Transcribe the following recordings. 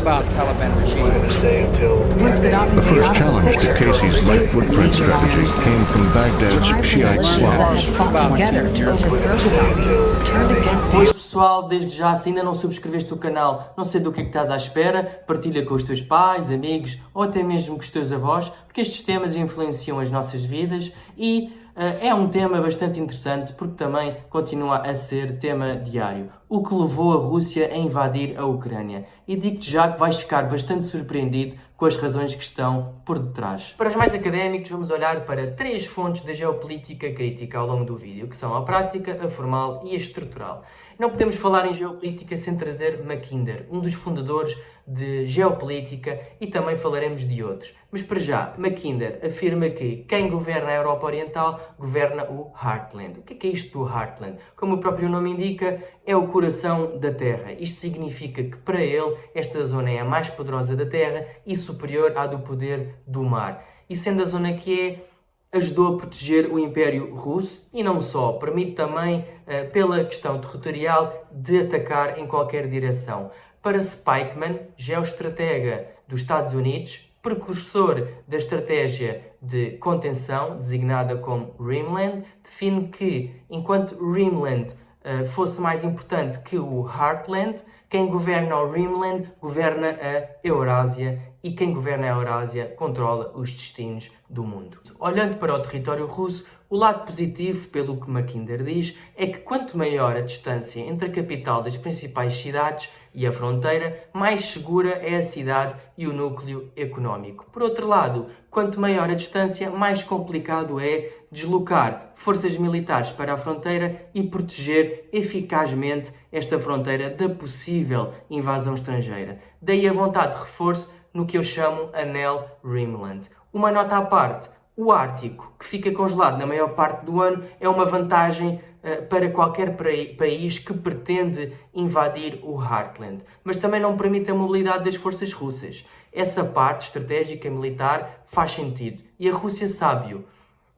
about the Taliban regime. The first challenge to Casey's light footprint strategy came from Baghdad's Shiite Slavs. Boas pessoal, desde já, se ainda não subscreveste o canal, não sei do que estás à espera, partilha com os teus pais, amigos ou até mesmo com os teus avós, porque estes temas influenciam as nossas vidas e é um tema bastante interessante porque também continua a ser tema diário. O que levou a Rússia a invadir a Ucrânia. E digo-te já que vais ficar bastante surpreendido com as razões que estão por detrás. Para os mais académicos, vamos olhar para 3 fontes da geopolítica crítica ao longo do vídeo, que são a prática, a formal e a estrutural. Não podemos falar em geopolítica sem trazer Mackinder, um dos fundadores de geopolítica, e também falaremos de outros. Mas para já, Mackinder afirma que quem governa a Europa Oriental governa o Heartland. O que é isto do Heartland? Como o próprio nome indica, é o coração da Terra. Isto significa que para ele esta zona é a mais poderosa da Terra e superior à do poder do mar. E sendo a zona que ajudou a proteger o Império Russo e não só, permite também, pela questão territorial, de atacar em qualquer direção. Para Spykman, geoestratega dos Estados Unidos, precursor da estratégia de contenção, designada como Rimland, define que, enquanto Rimland fosse mais importante que o Heartland, quem governa o Rimland governa a Eurásia e quem governa a Eurásia controla os destinos do mundo. Olhando para o território russo, o lado positivo, pelo que Mackinder diz, é que quanto maior a distância entre a capital das principais cidades e a fronteira, mais segura é a cidade e o núcleo económico. Por outro lado, quanto maior a distância, mais complicado é deslocar forças militares para a fronteira e proteger eficazmente esta fronteira da possível invasão estrangeira. Daí a vontade de reforço no que eu chamo Anel Rimland. Uma nota à parte, o Ártico, que fica congelado na maior parte do ano, é uma vantagem para qualquer país que pretende invadir o Heartland, mas também não permite a mobilidade das forças russas. Essa parte estratégica militar faz sentido e a Rússia sabe-o.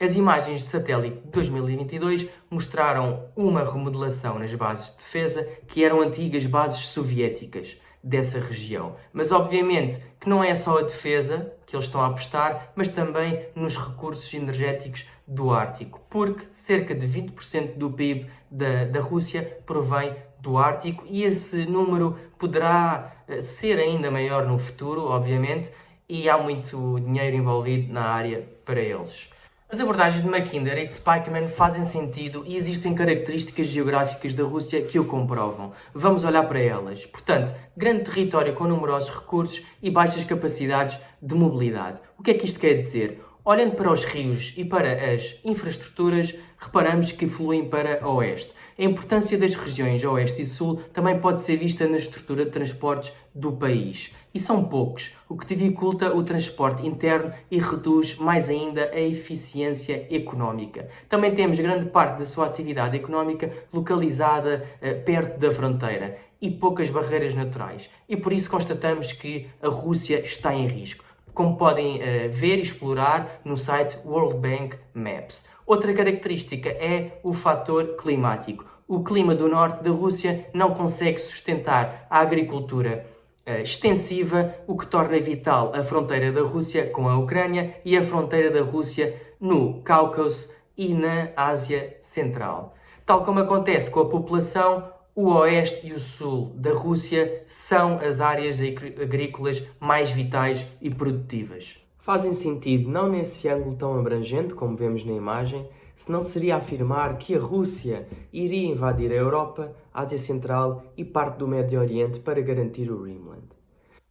As imagens de satélite de 2022 mostraram uma remodelação nas bases de defesa que eram antigas bases soviéticas dessa região. Mas obviamente que não é só a defesa que eles estão a apostar, mas também nos recursos energéticos do Ártico, porque cerca de 20% do PIB da Rússia provém do Ártico e esse número poderá ser ainda maior no futuro, obviamente, e há muito dinheiro envolvido na área para eles. As abordagens de Mackinder e de Spykman fazem sentido e existem características geográficas da Rússia que o comprovam. Vamos olhar para elas. Portanto, grande território com numerosos recursos e baixas capacidades de mobilidade. O que é que isto quer dizer? Olhando para os rios e para as infraestruturas, reparamos que fluem para oeste. A importância das regiões oeste e sul também pode ser vista na estrutura de transportes do país. E são poucos, o que dificulta o transporte interno e reduz mais ainda a eficiência económica. Também temos grande parte da sua atividade económica localizada perto da fronteira e poucas barreiras naturais. E por isso constatamos que a Rússia está em risco, como podem ver e explorar no site World Bank Maps. Outra característica é o fator climático. O clima do norte da Rússia não consegue sustentar a agricultura extensiva, o que torna vital a fronteira da Rússia com a Ucrânia e a fronteira da Rússia no Cáucaso e na Ásia Central. Tal como acontece com a população, o oeste e o sul da Rússia são as áreas agrícolas mais vitais e produtivas. Fazem sentido não nesse ângulo tão abrangente como vemos na imagem, senão seria afirmar que a Rússia iria invadir a Europa, a Ásia Central e parte do Médio Oriente para garantir o Rimland.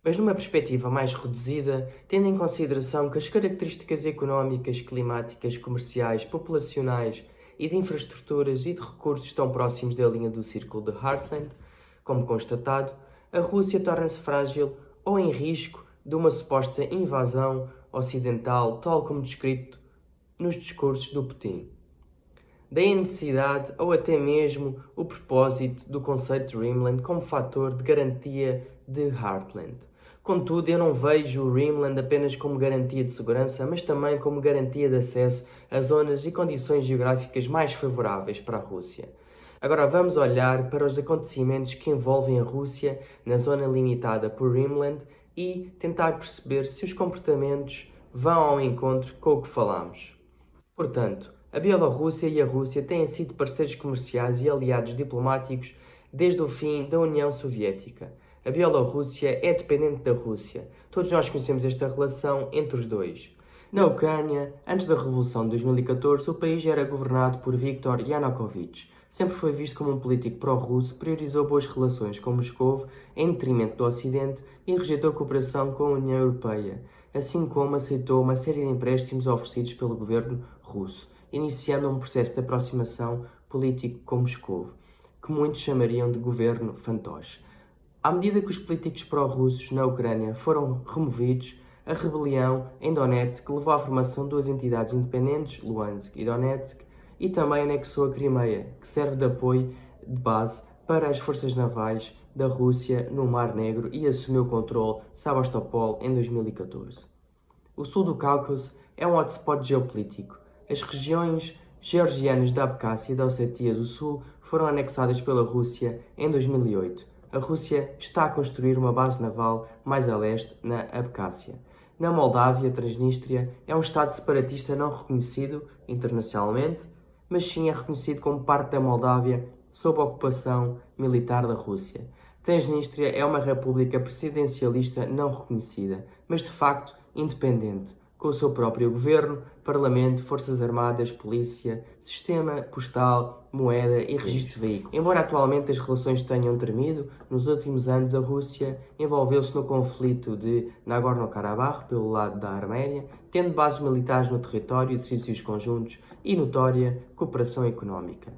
Mas numa perspectiva mais reduzida, tendo em consideração que as características económicas, climáticas, comerciais, populacionais e de infraestruturas e de recursos estão próximos da linha do círculo de Heartland, como constatado, a Rússia torna-se frágil ou em risco de uma suposta invasão ocidental, tal como descrito nos discursos do Putin. Daí a necessidade ou até mesmo o propósito do conceito de Rimland como fator de garantia de Heartland. Contudo, eu não vejo o Rimland apenas como garantia de segurança, mas também como garantia de acesso a zonas e condições geográficas mais favoráveis para a Rússia. Agora vamos olhar para os acontecimentos que envolvem a Rússia na zona limitada por Rimland e tentar perceber se os comportamentos vão ao encontro com o que falamos. Portanto, a Bielorrússia e a Rússia têm sido parceiros comerciais e aliados diplomáticos desde o fim da União Soviética. A Bielorrússia é dependente da Rússia. Todos nós conhecemos esta relação entre os dois. Na Ucrânia, antes da Revolução de 2014, o país era governado por Viktor Yanukovych. Sempre foi visto como um político pró-russo, priorizou boas relações com Moscou em detrimento do Ocidente e rejeitou a cooperação com a União Europeia, assim como aceitou uma série de empréstimos oferecidos pelo governo russo, iniciando um processo de aproximação político com Moscou, que muitos chamariam de governo fantoche. À medida que os políticos pró-russos na Ucrânia foram removidos, a rebelião em Donetsk levou à formação de duas entidades independentes, Luhansk e Donetsk, e também anexou a Crimeia, que serve de apoio de base para as forças navais da Rússia no Mar Negro e assumiu o controle de Sebastopol em 2014. O sul do Cáucaso é um hotspot geopolítico. As regiões georgianas da Abcásia e da Ossétia do Sul foram anexadas pela Rússia em 2008. A Rússia está a construir uma base naval mais a leste, na Abcásia. Na Moldávia, Transnistria é um Estado separatista não reconhecido internacionalmente, mas sim é reconhecido como parte da Moldávia sob a ocupação militar da Rússia. Transnistria é uma república presidencialista não reconhecida, mas de facto independente, com o seu próprio governo, parlamento, forças armadas, polícia, sistema postal, moeda e registro de veículos. Embora atualmente as relações tenham tremido, nos últimos anos a Rússia envolveu-se no conflito de Nagorno-Karabakh pelo lado da Arménia, tendo bases militares no território, exercícios conjuntos e notória cooperação económica.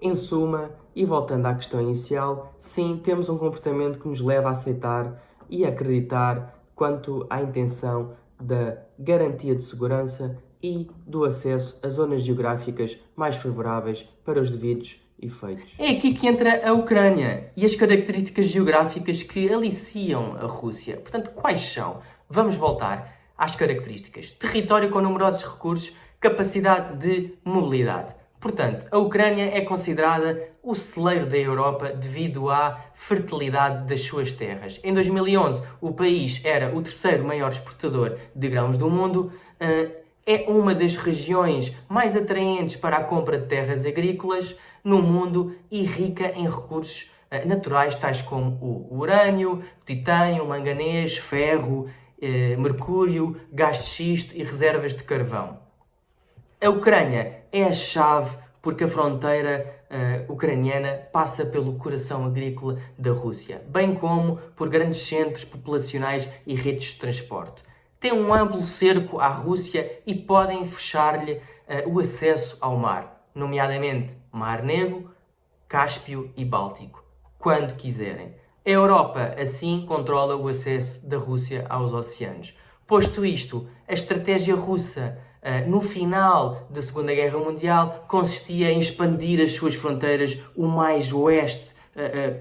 Em suma, e voltando à questão inicial, sim, temos um comportamento que nos leva a aceitar e acreditar quanto à intenção da garantia de segurança e do acesso a zonas geográficas mais favoráveis para os devidos efeitos. É aqui que entra a Ucrânia e as características geográficas que aliciam a Rússia. Portanto, quais são? Vamos voltar às características. Território com numerosos recursos, capacidade de mobilidade. Portanto, a Ucrânia é considerada o celeiro da Europa devido à fertilidade das suas terras. Em 2011, o país era o terceiro maior exportador de grãos do mundo. É uma das regiões mais atraentes para a compra de terras agrícolas no mundo e rica em recursos naturais tais como o urânio, o titânio, o manganês, ferro, mercúrio, gás de xisto e reservas de carvão. A Ucrânia é a chave porque a fronteira ucraniana passa pelo coração agrícola da Rússia, bem como por grandes centros populacionais e redes de transporte. Tem um amplo cerco à Rússia e podem fechar-lhe o acesso ao mar, nomeadamente Mar Negro, Cáspio e Báltico, quando quiserem. A Europa, assim, controla o acesso da Rússia aos oceanos. Posto isto, a estratégia russa no final da Segunda Guerra Mundial consistia em expandir as suas fronteiras o mais oeste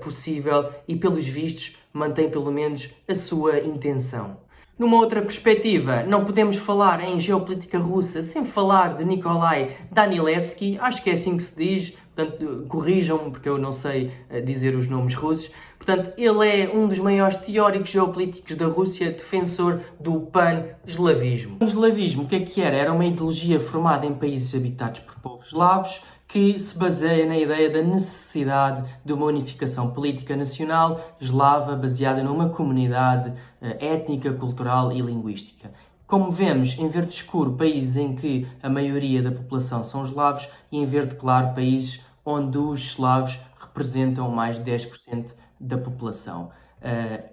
possível e, pelos vistos, mantém pelo menos a sua intenção. Numa outra perspectiva, não podemos falar em geopolítica russa sem falar de Nikolai Danilevski, acho que é assim que se diz, portanto, corrijam-me porque eu não sei dizer os nomes russos. Portanto, ele é um dos maiores teóricos geopolíticos da Rússia, defensor do pan-eslavismo. O eslavismo, o que é que era? Era uma ideologia formada em países habitados por povos eslavos, que se baseia na ideia da necessidade de uma unificação política nacional eslava baseada numa comunidade étnica, cultural e linguística. Como vemos, em verde escuro, países em que a maioria da população são eslavos e em verde claro, países onde os eslavos representam mais de 10% da população.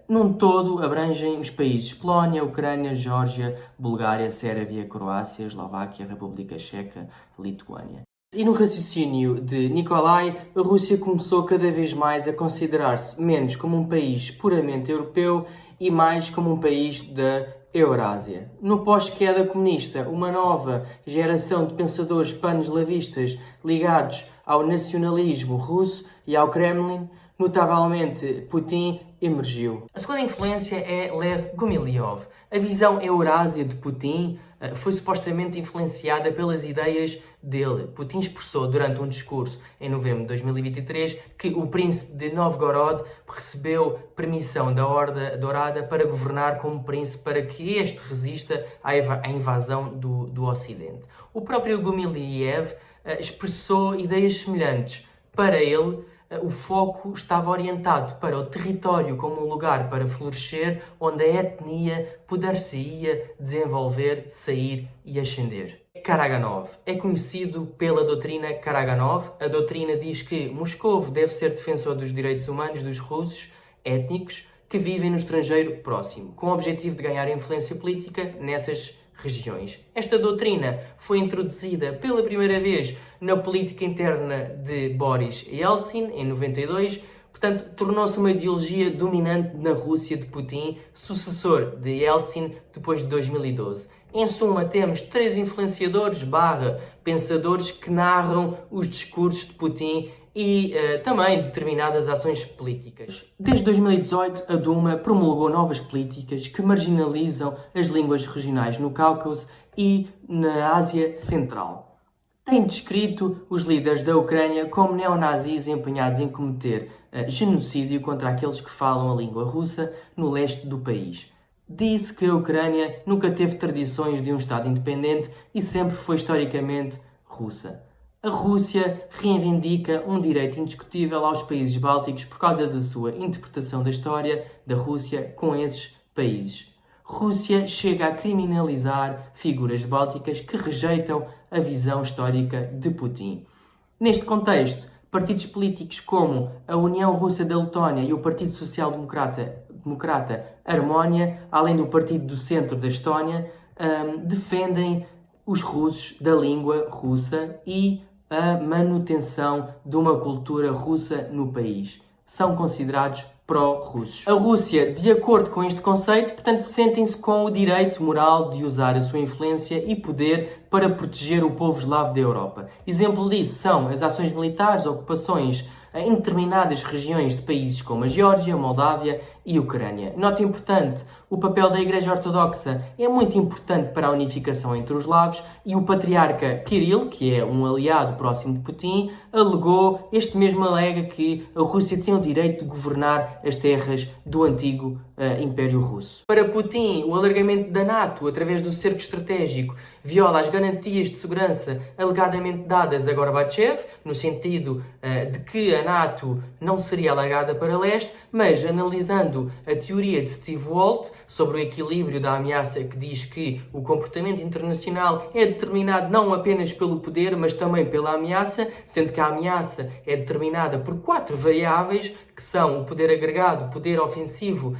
Num todo, abrangem os países Polónia, Ucrânia, Geórgia, Bulgária, Sérvia, Croácia, Eslováquia, República Checa, Lituânia. E no raciocínio de Nikolai, a Rússia começou cada vez mais a considerar-se menos como um país puramente europeu e mais como um país da Eurásia. No pós-queda comunista, uma nova geração de pensadores pan-eslavistas ligados ao nacionalismo russo e ao Kremlin, notavelmente Putin, emergiu. A segunda influência é Lev Gumilyov. A visão Eurásia de Putin foi supostamente influenciada pelas ideias dele. Putin expressou durante um discurso em novembro de 2023 que o príncipe de Novgorod recebeu permissão da Horda Dourada para governar como príncipe para que este resista à invasão do Ocidente. O próprio Gumilyov expressou ideias semelhantes. Para ele, o foco estava orientado para o território como um lugar para florescer, onde a etnia poder-se-ia desenvolver, sair e ascender. Karaganov é conhecido pela doutrina Karaganov. A doutrina diz que Moscovo deve ser defensor dos direitos humanos dos russos étnicos que vivem no estrangeiro próximo, com o objetivo de ganhar influência política nessas regiões. Esta doutrina foi introduzida pela primeira vez na política interna de Boris Yeltsin, em 92, portanto, tornou-se uma ideologia dominante na Rússia de Putin, sucessor de Yeltsin depois de 2012. Em suma, temos 3 influenciadores / pensadores que narram os discursos de Putin e também determinadas ações políticas. Desde 2018, a Duma promulgou novas políticas que marginalizam as línguas regionais no Cáucaso e na Ásia Central. Tem descrito os líderes da Ucrânia como neonazis empenhados em cometer genocídio contra aqueles que falam a língua russa no leste do país. Disse que a Ucrânia nunca teve tradições de um Estado independente e sempre foi historicamente russa. A Rússia reivindica um direito indiscutível aos países bálticos por causa da sua interpretação da história da Rússia com esses países. Rússia chega a criminalizar figuras bálticas que rejeitam a visão histórica de Putin. Neste contexto, partidos políticos como a União Russa da Letónia e o Partido Social Democrata Armónia, além do Partido do Centro da Estónia, defendem os russos da língua russa e a manutenção de uma cultura russa no país. São considerados pró-russos. A Rússia, de acordo com este conceito, portanto, sentem-se com o direito moral de usar a sua influência e poder para proteger o povo eslavo da Europa. Exemplo disso são as ações militares, ocupações em determinadas regiões de países como a Geórgia, Moldávia e Ucrânia. Nota importante, o papel da Igreja Ortodoxa é muito importante para a unificação entre os eslavos e o patriarca Kirill, que é um aliado próximo de Putin, alega que a Rússia tem o direito de governar as terras do antigo Império Russo. Para Putin, o alargamento da NATO através do cerco estratégico viola as garantias de segurança alegadamente dadas a Gorbachev, no sentido de que a NATO não seria alargada para leste, mas analisando a teoria de Steve Walt sobre o equilíbrio da ameaça, que diz que o comportamento internacional é determinado não apenas pelo poder, mas também pela ameaça, sendo que a ameaça é determinada por 4 variáveis, que são o poder agregado, o poder ofensivo,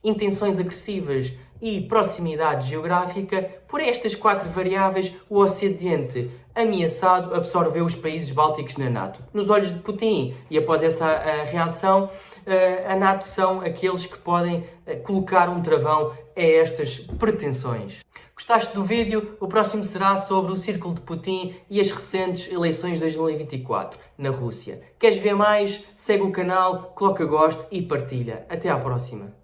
intenções agressivas e proximidade geográfica. Por estas 4 variáveis, o Ocidente ameaçado absorveu os países bálticos na NATO. Nos olhos de Putin, e após essa reação, a NATO são aqueles que podem colocar um travão a estas pretensões. Gostaste do vídeo? O próximo será sobre o círculo de Putin e as recentes eleições de 2024 na Rússia. Queres ver mais? Segue o canal, coloca gosto e partilha. Até à próxima.